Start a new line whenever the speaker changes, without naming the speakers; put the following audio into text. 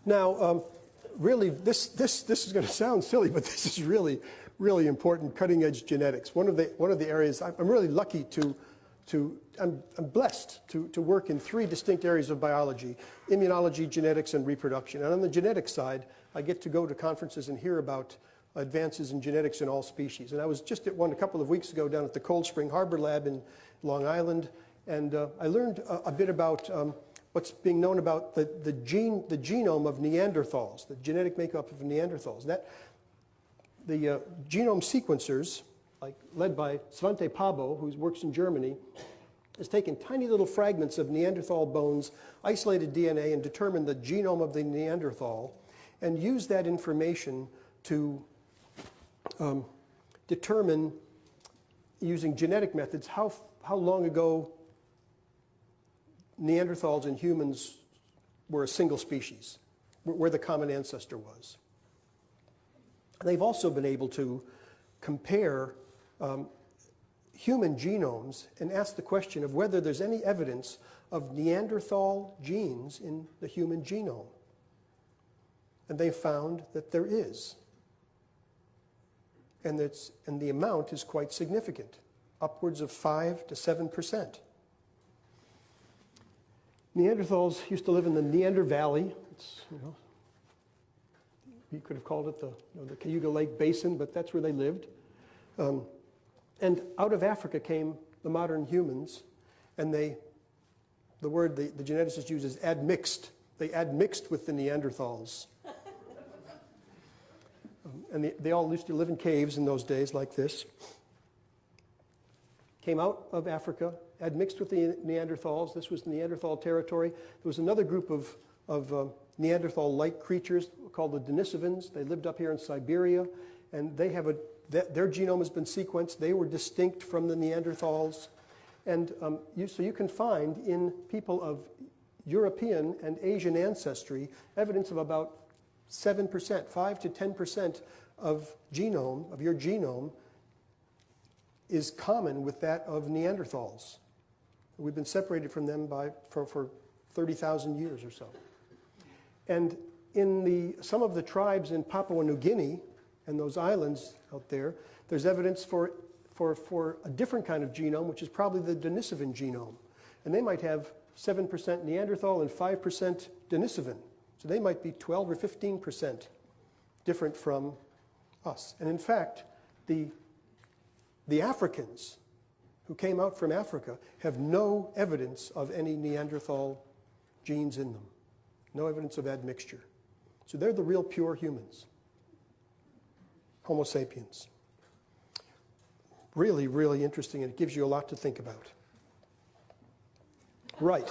Now, really, this is going to sound silly, but this is really, really important, cutting-edge genetics. One of the areas I'm really lucky I'm blessed to work in 3 distinct areas of biology: immunology, genetics, and reproduction. And on the genetic side, I get to go to conferences and hear about advances in genetics in all species. And I was just at one a couple of weeks ago down at the Cold Spring Harbor Lab in Long Island, and I learned a bit about what's being known about the genome of Neanderthals, the genetic makeup of Neanderthals. The genome sequencers, led by Svante Pabo, who works in Germany, has taken tiny little fragments of Neanderthal bones, isolated DNA, and determined the genome of the Neanderthal, and used that information to determine, using genetic methods, how long ago Neanderthals and humans were a single species, where the common ancestor was. They've also been able to compare human genomes and ask the question of whether there's any evidence of Neanderthal genes in the human genome. And they found that there is. And the amount is quite significant, upwards of 5 to 7%. Neanderthals used to live in the Neander Valley. You could have called it the Cayuga Lake Basin, but that's where they lived. And out of Africa came the modern humans, and the word the geneticist uses, admixed. They admixed with the Neanderthals. And they all used to live in caves in those days like this. Came out of Africa, admixed with the Neanderthals. This was Neanderthal territory. There was another group of Neanderthal-like creatures called the Denisovans. They lived up here in Siberia, and they have their genome has been sequenced. They were distinct from the Neanderthals. And so you can find in people of European and Asian ancestry evidence of about 7%, 5 to 10% of your genome is common with that of Neanderthals. We've been separated from them for 30,000 years or so. And in some of the tribes in Papua New Guinea and those islands out there, there's evidence for a different kind of genome, which is probably the Denisovan genome. And they might have 7% Neanderthal and 5% Denisovan. So they might be 12 or 15% different from us. And in fact, the Africans who came out from Africa have no evidence of any Neanderthal genes in them. No evidence of admixture. So they're the real pure humans. Homo sapiens. Really, really interesting, and it gives you a lot to think about. Right.